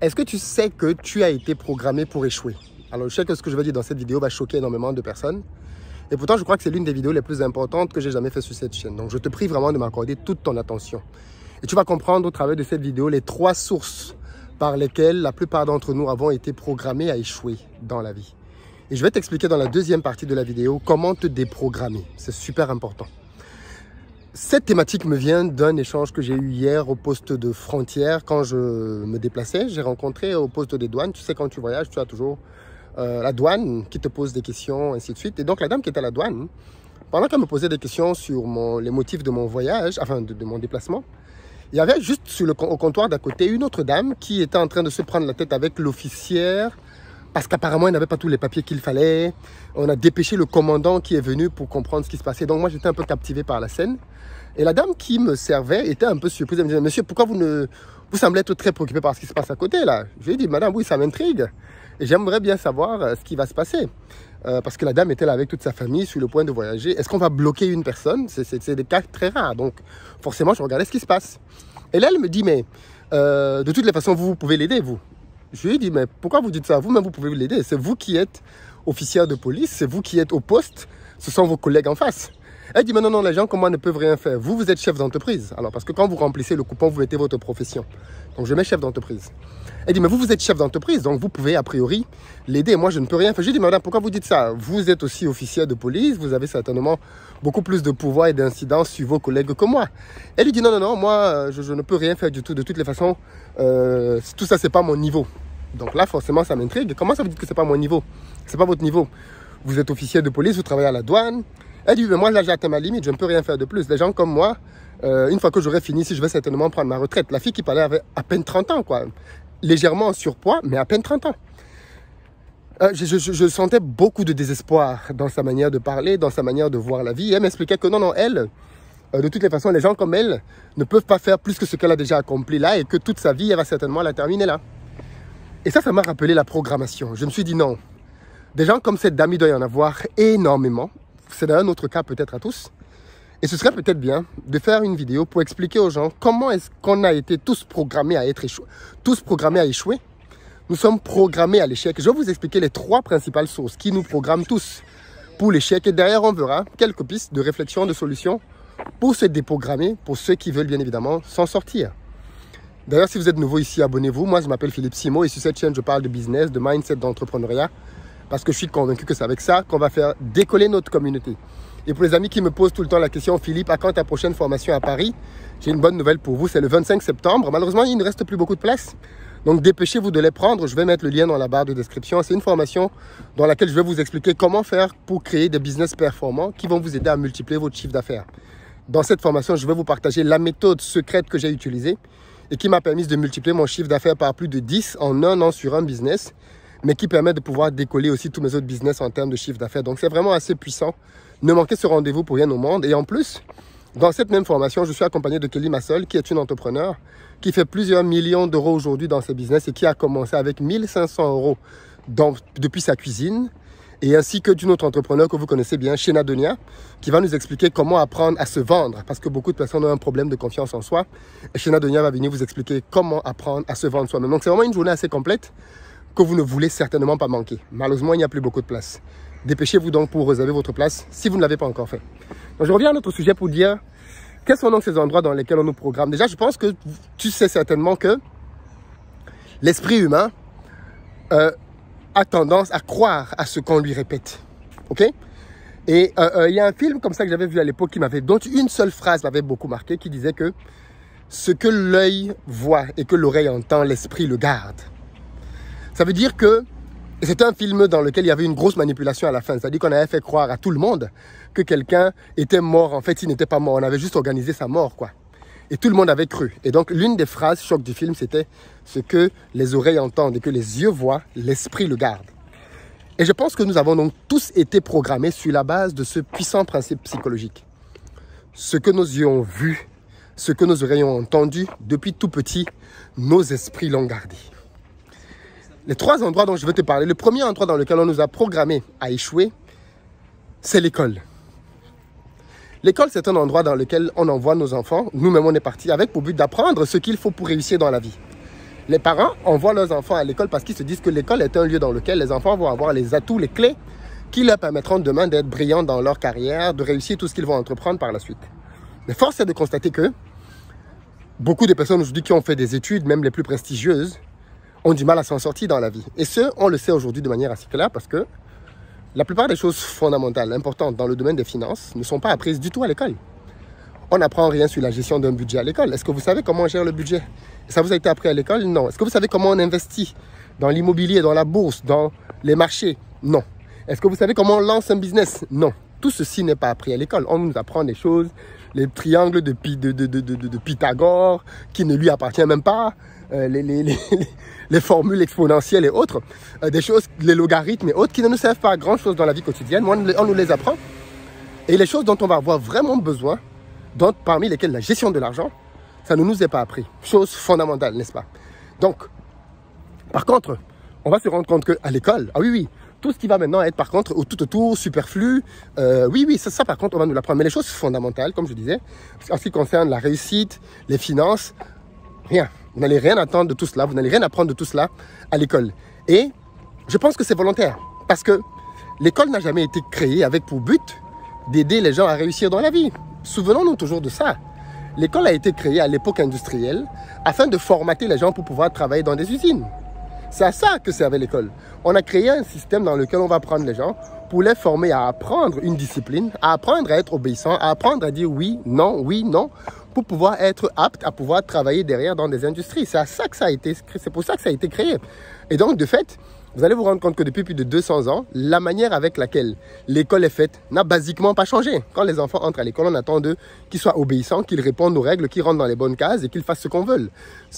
Est-ce que tu sais que tu as été programmé pour échouer? Alors, je sais que ce que je vais dire dans cette vidéo va choquer énormément de personnes. Et pourtant, je crois que c'est l'une des vidéos les plus importantes que j'ai jamais fait sur cette chaîne. Donc, je te prie vraiment de m'accorder toute ton attention. Et tu vas comprendre au travers de cette vidéo les 3 sources par lesquelles la plupart d'entre nous avons été programmés à échouer dans la vie. Et je vais t'expliquer dans la deuxième partie de la vidéo comment te déprogrammer. C'est super important. Cette thématique me vient d'un échange que j'ai eu hier au poste de frontière quand je me déplaçais. J'ai rencontré au poste des douanes, tu sais quand tu voyages, tu as toujours la douane qui te pose des questions, ainsi de suite. Et donc la dame qui était à la douane, pendant qu'elle me posait des questions sur les motifs de mon voyage, enfin de mon déplacement, il y avait juste au comptoir d'à côté une autre dame qui était en train de se prendre la tête avec l'officière parce qu'apparemment, il n'avait pas tous les papiers qu'il fallait. On a dépêché le commandant qui est venu pour comprendre ce qui se passait. Donc moi, j'étais un peu captivé par la scène. Et la dame qui me servait était un peu surprise. Elle me disait, monsieur, pourquoi vous semblez être très préoccupé par ce qui se passe à côté là? Je lui ai dit, madame, oui, ça m'intrigue. Et j'aimerais bien savoir ce qui va se passer. Parce que la dame était là avec toute sa famille sur le point de voyager. Est-ce qu'on va bloquer une personne? C'est des cas très rares. Donc forcément, je regardais ce qui se passe. Et là, elle me dit, mais de toutes les façons, vous pouvez l'aider, vous. Je lui ai dit, mais pourquoi vous dites ça? Vous-même, vous pouvez l'aider. C'est vous qui êtes officier de police, c'est vous qui êtes au poste, ce sont vos collègues en face. Elle dit, mais non, les gens comme moi ne peuvent rien faire. Vous êtes chef d'entreprise. Alors, parce que quand vous remplissez le coupon, vous mettez votre profession. Donc, je mets chef d'entreprise. Elle dit, mais vous êtes chef d'entreprise, donc vous pouvez a priori l'aider. Moi, je ne peux rien faire. Je lui dis, madame, pourquoi vous dites ça? Vous êtes aussi officier de police, vous avez certainement beaucoup plus de pouvoir et d'incidence sur vos collègues que moi. Elle lui dit, non, moi, je ne peux rien faire du tout. De toutes les façons, tout ça, c'est pas mon niveau. Donc là, forcément, ça m'intrigue. Comment ça vous dites que c'est pas mon niveau? C'est pas votre niveau. Vous êtes officier de police, vous travaillez à la douane. Elle dit, mais moi, là, j'ai atteint ma limite, je ne peux rien faire de plus. Les gens comme moi, une fois que j'aurai fini, si je vais certainement prendre ma retraite. La fille qui parlait avait à peine 30 ans, quoi. Légèrement en surpoids, mais à peine 30 ans. Je sentais beaucoup de désespoir dans sa manière de parler, dans sa manière de voir la vie. Et elle m'expliquait que non, elle, de toutes les façons, les gens comme elle ne peuvent pas faire plus que ce qu'elle a déjà accompli là et que toute sa vie, elle va certainement la terminer là. Et ça m'a rappelé la programmation. Je me suis dit non, des gens comme cette dame, il doit y en avoir énormément. C'est un autre cas peut-être à tous. Et ce serait peut-être bien de faire une vidéo pour expliquer aux gens comment est-ce qu'on a été tous programmés à être échoués. Tous programmés à échouer. Nous sommes programmés à l'échec. Je vais vous expliquer les 3 principales sources qui nous programment tous pour l'échec. Et derrière, on verra quelques pistes de réflexion, de solutions pour se déprogrammer, pour ceux qui veulent bien évidemment s'en sortir. D'ailleurs, si vous êtes nouveau ici, abonnez-vous. Moi, je m'appelle Philippe Simo et sur cette chaîne, je parle de business, de mindset, d'entrepreneuriat. Parce que je suis convaincu que c'est avec ça qu'on va faire décoller notre communauté. Et pour les amis qui me posent tout le temps la question, Philippe, à quand ta prochaine formation à Paris? J'ai une bonne nouvelle pour vous, c'est le 25 septembre. Malheureusement, il ne reste plus beaucoup de place. Donc dépêchez-vous de les prendre. Je vais mettre le lien dans la barre de description. C'est une formation dans laquelle je vais vous expliquer comment faire pour créer des business performants qui vont vous aider à multiplier votre chiffre d'affaires. Dans cette formation, je vais vous partager la méthode secrète que j'ai utilisée et qui m'a permis de multiplier mon chiffre d'affaires par plus de 10 en un an sur un business, mais qui permet de pouvoir décoller aussi tous mes autres business en termes de chiffre d'affaires. Donc, c'est vraiment assez puissant. Ne manquez ce rendez-vous pour rien au monde. Et en plus, dans cette même formation, je suis accompagné de Kelly Massol, qui est une entrepreneure qui fait plusieurs millions d'euros aujourd'hui dans ses business et qui a commencé avec 1500 euros depuis sa cuisine. Et ainsi que d'une autre entrepreneur que vous connaissez bien, Shena Donia, qui va nous expliquer comment apprendre à se vendre. Parce que beaucoup de personnes ont un problème de confiance en soi. Et Shena Donia va venir vous expliquer comment apprendre à se vendre soi-même. Donc, c'est vraiment une journée assez complète que vous ne voulez certainement pas manquer. Malheureusement, il n'y a plus beaucoup de place. Dépêchez-vous donc pour réserver votre place si vous ne l'avez pas encore fait. Donc, je reviens à notre sujet pour dire quels sont donc ces endroits dans lesquels on nous programme. Déjà, je pense que tu sais certainement que l'esprit humain a tendance à croire à ce qu'on lui répète. Ok? Et il y a un film comme ça que j'avais vu à l'époque dont une seule phrase m'avait beaucoup marqué, qui disait que ce que l'œil voit et que l'oreille entend, l'esprit le garde. Ça veut dire que c'était un film dans lequel il y avait une grosse manipulation à la fin. C'est-à-dire qu'on avait fait croire à tout le monde que quelqu'un était mort. En fait, il n'était pas mort. On avait juste organisé sa mort, quoi. Et tout le monde avait cru. Et donc, l'une des phrases choc du film, c'était ce que les oreilles entendent et que les yeux voient, l'esprit le garde. Et je pense que nous avons donc tous été programmés sur la base de ce puissant principe psychologique. Ce que nos yeux ont vu, ce que nos oreilles ont entendu, depuis tout petit, nos esprits l'ont gardé. Les 3 endroits dont je veux te parler, le premier endroit dans lequel on nous a programmés à échouer, c'est l'école. L'école, c'est un endroit dans lequel on envoie nos enfants. Nous-mêmes, on est partis avec pour but d'apprendre ce qu'il faut pour réussir dans la vie. Les parents envoient leurs enfants à l'école parce qu'ils se disent que l'école est un lieu dans lequel les enfants vont avoir les atouts, les clés qui leur permettront demain d'être brillants dans leur carrière, de réussir tout ce qu'ils vont entreprendre par la suite. Mais force est de constater que beaucoup de personnes aujourd'hui qui ont fait des études, même les plus prestigieuses, ont du mal à s'en sortir dans la vie. Et ce, on le sait aujourd'hui de manière assez claire parce que la plupart des choses fondamentales, importantes dans le domaine des finances ne sont pas apprises du tout à l'école. On n'apprend rien sur la gestion d'un budget à l'école. Est-ce que vous savez comment on gère le budget? Ça vous a été appris à l'école? Non. Est-ce que vous savez comment on investit dans l'immobilier, dans la bourse, dans les marchés? Non. Est-ce que vous savez comment on lance un business? Non. Tout ceci n'est pas appris à l'école. On nous apprend des choses, les triangles de Pythagore, qui ne lui appartient même pas, les formules exponentielles et autres, des choses, les logarithmes et autres, qui ne nous servent pas à grand-chose dans la vie quotidienne. On nous les apprend. Et les choses dont on va avoir vraiment besoin, parmi lesquelles la gestion de l'argent, ça ne nous est pas appris. Chose fondamentale, n'est-ce pas? Donc, par contre, on va se rendre compte qu'à l'école, ah oui, tout ce qui va maintenant être par contre tout autour, superflu, ça par contre on va nous l'apprendre. Mais les choses fondamentales, comme je disais, en ce qui concerne la réussite, les finances, rien. Vous n'allez rien attendre de tout cela, vous n'allez rien apprendre de tout cela à l'école. Et je pense que c'est volontaire, parce que l'école n'a jamais été créée avec pour but d'aider les gens à réussir dans la vie. Souvenons-nous toujours de ça. L'école a été créée à l'époque industrielle afin de formater les gens pour pouvoir travailler dans des usines. C'est à ça que servait l'école. On a créé un système dans lequel on va prendre les gens pour les former à apprendre une discipline, à apprendre à être obéissant, à apprendre à dire oui, non, pour pouvoir être apte à pouvoir travailler derrière dans des industries. C'est à ça que ça a été, c'est pour ça que ça a été créé. Et donc, de fait, vous allez vous rendre compte que depuis plus de 200 ans, la manière avec laquelle l'école est faite n'a basiquement pas changé. Quand les enfants entrent à l'école, on attend d'eux qu'ils soient obéissants, qu'ils répondent aux règles, qu'ils rentrent dans les bonnes cases et qu'ils fassent ce qu'on veut.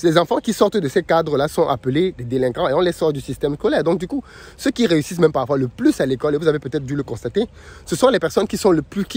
Les enfants qui sortent de ces cadres-là sont appelés des délinquants et on les sort du système scolaire. Donc du coup, ceux qui réussissent même parfois le plus à l'école, et vous avez peut-être dû le constater, ce sont les personnes qui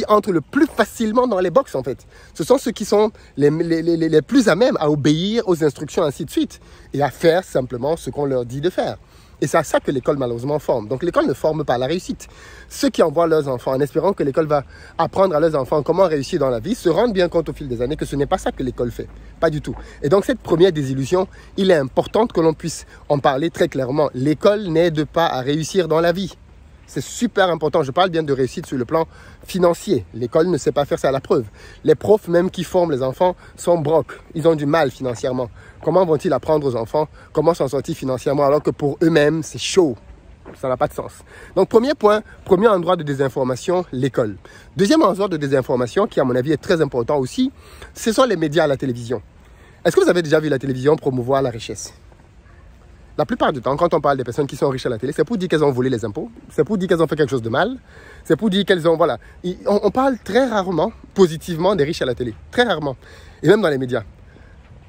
entrent le plus facilement dans les box en fait. Ce sont ceux qui sont les plus à même à obéir aux instructions, ainsi de suite, et à faire simplement ce qu'on leur dit de faire. Et c'est à ça que l'école malheureusement forme. Donc l'école ne forme pas la réussite. Ceux qui envoient leurs enfants en espérant que l'école va apprendre à leurs enfants comment réussir dans la vie se rendent bien compte au fil des années que ce n'est pas ça que l'école fait. Pas du tout. Et donc cette première désillusion, il est important que l'on puisse en parler très clairement. L'école n'aide pas à réussir dans la vie. C'est super important. Je parle bien de réussite sur le plan financier. L'école ne sait pas faire ça à la preuve. Les profs même qui forment les enfants sont brocs. Ils ont du mal financièrement. Comment vont-ils apprendre aux enfants comment s'en sortir financièrement alors que pour eux-mêmes, c'est chaud? Ça n'a pas de sens. Donc, premier point, premier endroit de désinformation, l'école. Deuxième endroit de désinformation, qui à mon avis est très important aussi, ce sont les médias à la télévision. Est-ce que vous avez déjà vu la télévision promouvoir la richesse? La plupart du temps, quand on parle des personnes qui sont riches à la télé, c'est pour dire qu'elles ont volé les impôts, c'est pour dire qu'elles ont fait quelque chose de mal, c'est pour dire qu'elles ont, voilà. On parle très rarement, positivement, des riches à la télé. Très rarement. Et même dans les médias.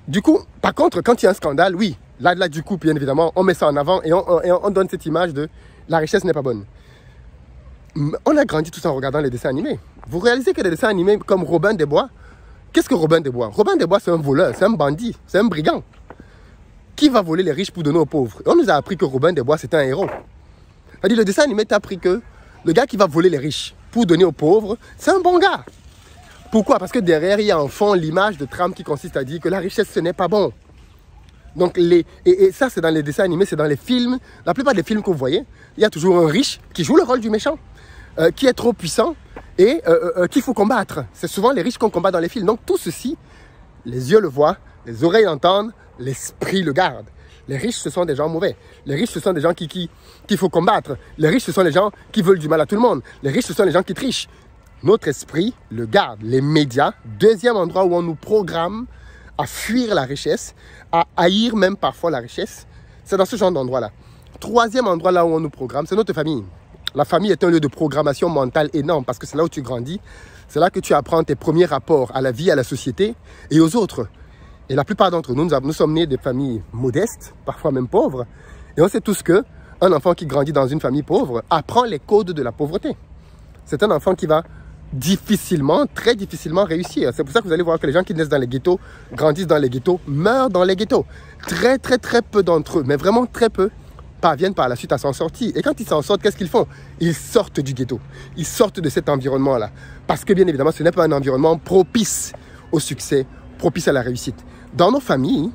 Du coup, par contre, quand il y a un scandale, oui, là du coup, bien évidemment, on met ça en avant et on donne cette image de la richesse n'est pas bonne. On a grandi tout en regardant les dessins animés. Vous réalisez que les dessins animés comme Robin des Bois, qu'est-ce que Robin des Bois? Robin des Bois, c'est un voleur, c'est un bandit, c'est un brigand. Qui va voler les riches pour donner aux pauvres? Et on nous a appris que Robin des Bois, c'est un héros. C'est-à-dire, le dessin animé t'a appris que le gars qui va voler les riches pour donner aux pauvres, c'est un bon gars. Pourquoi? Parce que derrière, il y a en fond l'image de trame qui consiste à dire que la richesse, ce n'est pas bon. Donc, et ça, c'est dans les dessins animés, c'est dans les films. La plupart des films que vous voyez, il y a toujours un riche qui joue le rôle du méchant, qui est trop puissant et qu'il faut combattre. C'est souvent les riches qu'on combat dans les films. Donc, tout ceci, les yeux le voient, les oreilles l'entendent, l'esprit le garde. Les riches, ce sont des gens mauvais. Les riches, ce sont des gens qu'il faut combattre. Les riches, ce sont les gens qui veulent du mal à tout le monde. Les riches, ce sont les gens qui trichent. Notre esprit le garde. Les médias, deuxième endroit où on nous programme à fuir la richesse, à haïr même parfois la richesse, c'est dans ce genre d'endroit-là. Troisième endroit là où on nous programme, c'est notre famille. La famille est un lieu de programmation mentale énorme parce que c'est là où tu grandis. C'est là que tu apprends tes premiers rapports à la vie, à la société et aux autres. Et la plupart d'entre nous, nous sommes nés de familles modestes, parfois même pauvres. Et on sait tous qu'un enfant qui grandit dans une famille pauvre apprend les codes de la pauvreté. C'est un enfant qui va difficilement, très difficilement réussir. C'est pour ça que vous allez voir que les gens qui naissent dans les ghettos, grandissent dans les ghettos, meurent dans les ghettos. Très, très, très peu d'entre eux, mais vraiment très peu, parviennent par la suite à s'en sortir. Et quand ils s'en sortent, qu'est-ce qu'ils font? Ils sortent du ghetto. Ils sortent de cet environnement-là. Parce que bien évidemment, ce n'est pas un environnement propice au succès, propice à la réussite. Dans nos familles,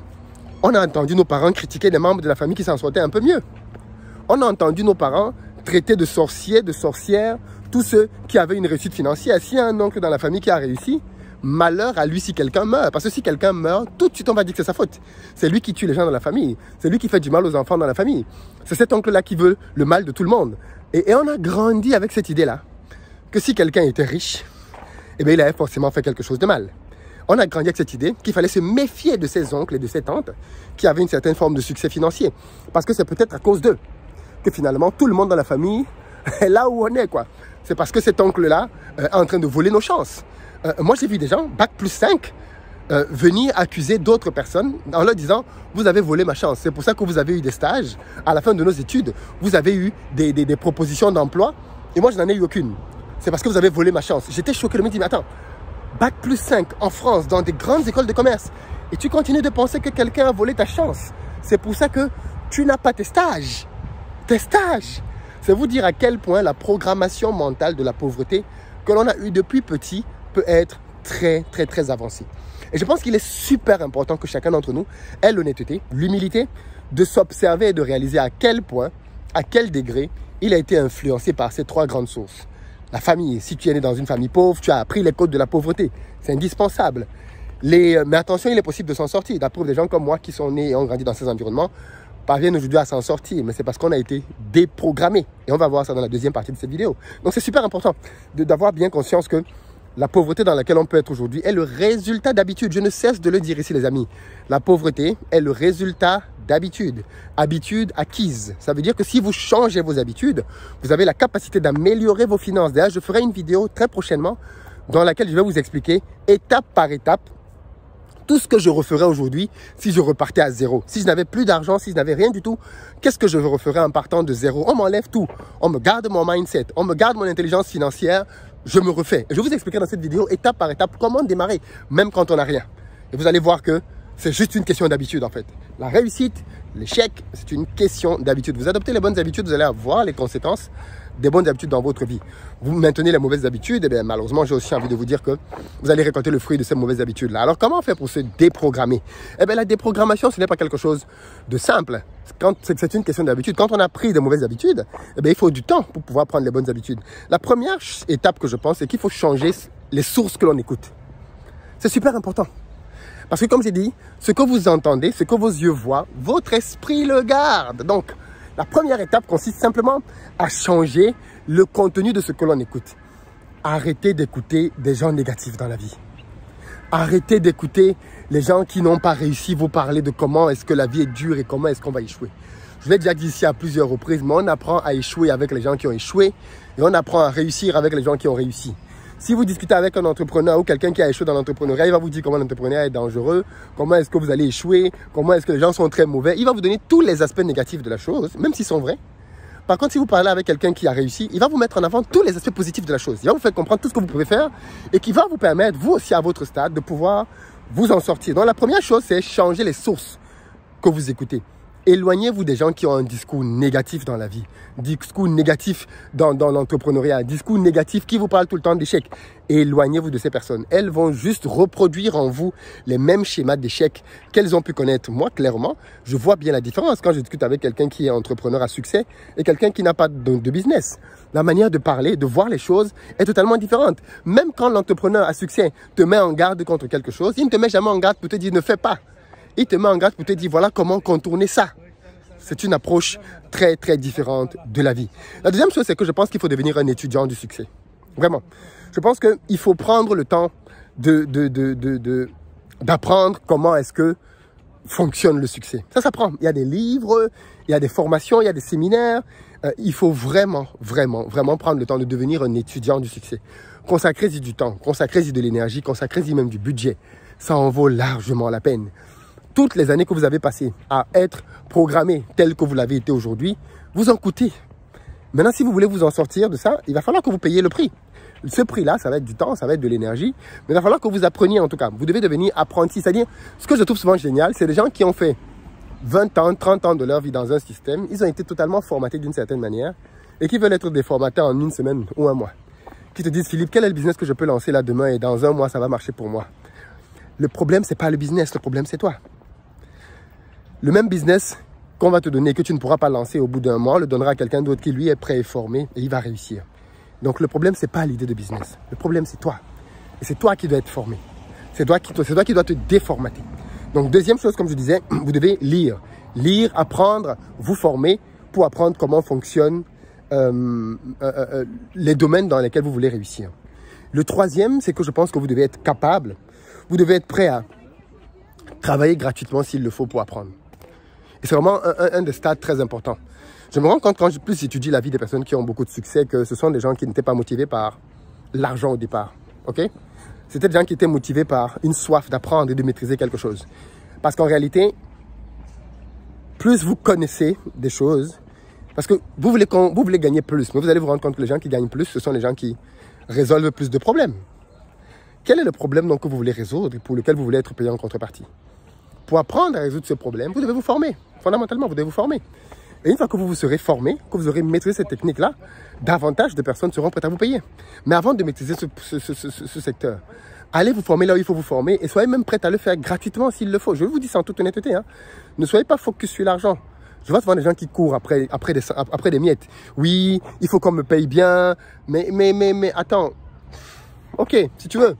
On a entendu nos parents critiquer des membres de la famille qui s'en sortaient un peu mieux. On a entendu nos parents traiter de sorciers, de sorcières, tous ceux qui avaient une réussite financière. S'il y a un oncle dans la famille qui a réussi, malheur à lui si quelqu'un meurt. Parce que si quelqu'un meurt, tout de suite on va dire que c'est sa faute. C'est lui qui tue les gens dans la famille. C'est lui qui fait du mal aux enfants dans la famille. C'est cet oncle-là qui veut le mal de tout le monde. Et on a grandi avec cette idée-là, que si quelqu'un était riche, eh bien, il avait forcément fait quelque chose de mal. On a grandi avec cette idée qu'il fallait se méfier de ses oncles et de ses tantes qui avaient une certaine forme de succès financier. Parce que c'est peut-être à cause d'eux que finalement tout le monde dans la famille est là où on est, quoi. C'est parce que cet oncle-là est en train de voler nos chances. Moi, j'ai vu des gens, bac plus 5, venir accuser d'autres personnes en leur disant « Vous avez volé ma chance. C'est pour ça que vous avez eu des stages. À la fin de nos études, vous avez eu des propositions d'emploi. Et moi, je n'en ai eu aucune. C'est parce que vous avez volé ma chance. » J'étais choqué. Je me dis « Mais attends, bac plus 5 en France, dans des grandes écoles de commerce, et tu continues de penser que quelqu'un a volé ta chance. C'est pour ça que tu n'as pas tes stages. Tes stages. » C'est vous dire à quel point la programmation mentale de la pauvreté que l'on a eue depuis petit peut être très, très, très avancée. Et je pense qu'il est super important que chacun d'entre nous ait l'honnêteté, l'humilité de s'observer et de réaliser à quel point, à quel degré il a été influencé par ces trois grandes sources. La famille, si tu es né dans une famille pauvre, tu as appris les codes de la pauvreté. C'est indispensable. Mais attention, il est possible de s'en sortir. La preuve des gens comme moi qui sont nés et ont grandi dans ces environnements parviennent aujourd'hui à s'en sortir. Mais c'est parce qu'on a été déprogrammés. Et on va voir ça dans la deuxième partie de cette vidéo. Donc c'est super important d'avoir bien conscience que la pauvreté dans laquelle on peut être aujourd'hui est le résultat d'habitude. Je ne cesse de le dire ici, les amis. La pauvreté est le résultat d'habitude. Habitude acquise. Ça veut dire que si vous changez vos habitudes, vous avez la capacité d'améliorer vos finances. D'ailleurs, je ferai une vidéo très prochainement dans laquelle je vais vous expliquer étape par étape tout ce que je referais aujourd'hui si je repartais à zéro. Si je n'avais plus d'argent, si je n'avais rien du tout, qu'est-ce que je referais en partant de zéro? On m'enlève tout. On me garde mon mindset. On me garde mon intelligence financière. Je me refais. Je vais vous expliquer dans cette vidéo, étape par étape, comment démarrer, même quand on n'a rien. Et vous allez voir que c'est juste une question d'habitude, en fait. La réussite, l'échec, c'est une question d'habitude. Vous adoptez les bonnes habitudes, vous allez avoir les conséquences des bonnes habitudes dans votre vie. Vous maintenez les mauvaises habitudes, et bien malheureusement, j'ai aussi envie de vous dire que vous allez récolter le fruit de ces mauvaises habitudes-là. Alors, comment on fait pour se déprogrammer? Eh bien, la déprogrammation, ce n'est pas quelque chose de simple. C'est une question d'habitude. Quand on a pris de mauvaises habitudes, eh bien, il faut du temps pour pouvoir prendre les bonnes habitudes. La première étape que je pense, c'est qu'il faut changer les sources que l'on écoute. C'est super important. Parce que comme j'ai dit, ce que vous entendez, ce que vos yeux voient, votre esprit le garde. Donc, la première étape consiste simplement à changer le contenu de ce que l'on écoute. Arrêtez d'écouter des gens négatifs dans la vie. Arrêtez d'écouter les gens qui n'ont pas réussi vous parler de comment est-ce que la vie est dure et comment est-ce qu'on va échouer. Je l'ai déjà dit ici à plusieurs reprises, mais on apprend à échouer avec les gens qui ont échoué et on apprend à réussir avec les gens qui ont réussi. Si vous discutez avec un entrepreneur ou quelqu'un qui a échoué dans l'entrepreneuriat, il va vous dire comment l'entrepreneuriat est dangereux, comment est-ce que vous allez échouer, comment est-ce que les gens sont très mauvais. Il va vous donner tous les aspects négatifs de la chose, même s'ils sont vrais. Par contre, si vous parlez avec quelqu'un qui a réussi, il va vous mettre en avant tous les aspects positifs de la chose. Il va vous faire comprendre tout ce que vous pouvez faire et qui va vous permettre, vous aussi à votre stade, de pouvoir vous en sortir. Donc la première chose, c'est changer les sources que vous écoutez. Éloignez-vous des gens qui ont un discours négatif dans la vie, discours négatif dans l'entrepreneuriat, discours négatif qui vous parlent tout le temps d'échecs. Éloignez-vous de ces personnes. Elles vont juste reproduire en vous les mêmes schémas d'échecs qu'elles ont pu connaître. Moi, clairement, je vois bien la différence quand je discute avec quelqu'un qui est entrepreneur à succès et quelqu'un qui n'a pas de business. La manière de parler, de voir les choses est totalement différente. Même quand l'entrepreneur à succès te met en garde contre quelque chose, il ne te met jamais en garde pour te dire ne fais pas. Il te met en garde pour te dire voilà comment contourner ça. C'est une approche très, très différente de la vie. La deuxième chose, c'est que je pense qu'il faut devenir un étudiant du succès. Vraiment. Je pense qu'il faut prendre le temps d'apprendre comment est-ce que fonctionne le succès. Ça s'apprend. Il y a des livres, il y a des formations, il y a des séminaires. Il faut vraiment, vraiment, vraiment prendre le temps de devenir un étudiant du succès. Consacrez-y du temps, consacrez-y de l'énergie, consacrez-y même du budget. Ça en vaut largement la peine. Toutes les années que vous avez passées à être programmé tel que vous l'avez été aujourd'hui, vous en coûtez. Maintenant, si vous voulez vous en sortir de ça, il va falloir que vous payiez le prix. Ce prix-là, ça va être du temps, ça va être de l'énergie, mais il va falloir que vous appreniez en tout cas. Vous devez devenir apprenti. C'est-à-dire, ce que je trouve souvent génial, c'est des gens qui ont fait 20 ans, 30 ans de leur vie dans un système. Ils ont été totalement formatés d'une certaine manière et qui veulent être déformatés en une semaine ou un mois. Qui te disent, Philippe, quel est le business que je peux lancer là demain et dans un mois, ça va marcher pour moi. Le problème, ce n'est pas le business, le problème, c'est toi. Le même business qu'on va te donner, que tu ne pourras pas lancer au bout d'un mois, on le donnera à quelqu'un d'autre qui, lui, est prêt et formé et il va réussir. Donc, le problème, ce n'est pas l'idée de business. Le problème, c'est toi. Et c'est toi qui dois être formé. C'est toi qui dois te déformater. Donc, deuxième chose, comme je disais, vous devez lire. Lire, apprendre, vous former pour apprendre comment fonctionnent les domaines dans lesquels vous voulez réussir. Le troisième, c'est que je pense que vous devez être capable, vous devez être prêt à travailler gratuitement s'il le faut pour apprendre. Et c'est vraiment un des stades très importants. Je me rends compte quand plus j'étudie la vie des personnes qui ont beaucoup de succès que ce sont des gens qui n'étaient pas motivés par l'argent au départ. Ok? C'était des gens qui étaient motivés par une soif d'apprendre et de maîtriser quelque chose. Parce qu'en réalité, plus vous connaissez des choses, parce que vous voulez gagner plus, mais vous allez vous rendre compte que les gens qui gagnent plus, ce sont les gens qui résolvent plus de problèmes. Quel est le problème donc que vous voulez résoudre et pour lequel vous voulez être payé en contrepartie? Pour apprendre à résoudre ce problème, vous devez vous former. Fondamentalement, vous devez vous former. Et une fois que vous vous serez formé, que vous aurez maîtrisé cette technique-là, davantage de personnes seront prêtes à vous payer. Mais avant de maîtriser ce secteur, allez vous former là où il faut vous former et soyez même prêts à le faire gratuitement s'il le faut. Je vous dis ça en toute honnêteté. Hein. Ne soyez pas focus sur l'argent. Je vois souvent des gens qui courent après des miettes. Oui, il faut qu'on me paye bien, mais attends. Ok, si tu veux.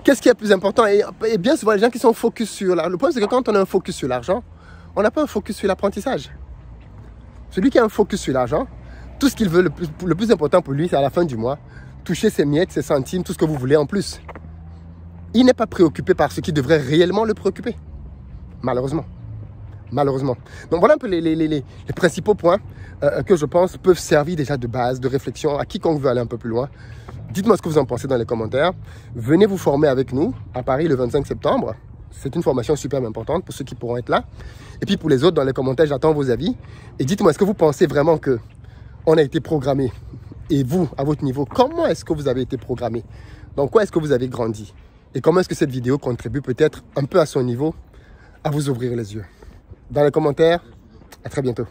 Qu'est-ce qui est plus important? Et bien souvent, les gens qui sont focus sur l'argent. Le problème, c'est que quand on a un focus sur l'argent, on n'a pas un focus sur l'apprentissage. Celui qui a un focus sur l'argent, tout ce qu'il veut, le plus important pour lui, c'est à la fin du mois, toucher ses miettes, ses centimes, tout ce que vous voulez en plus. Il n'est pas préoccupé par ce qui devrait réellement le préoccuper. Malheureusement. Malheureusement. Donc voilà un peu les principaux points que je pense peuvent servir déjà de base, de réflexion à quiconque veut aller un peu plus loin. Dites-moi ce que vous en pensez dans les commentaires. Venez vous former avec nous à Paris le 25 septembre. C'est une formation super importante pour ceux qui pourront être là. Et puis pour les autres, dans les commentaires, j'attends vos avis. Et dites-moi, est-ce que vous pensez vraiment qu'on a été programmé? Et vous, à votre niveau, comment est-ce que vous avez été programmé? Dans quoi est-ce que vous avez grandi? Et comment est-ce que cette vidéo contribue peut-être un peu à son niveau à vous ouvrir les yeux? Dans les commentaires, à très bientôt.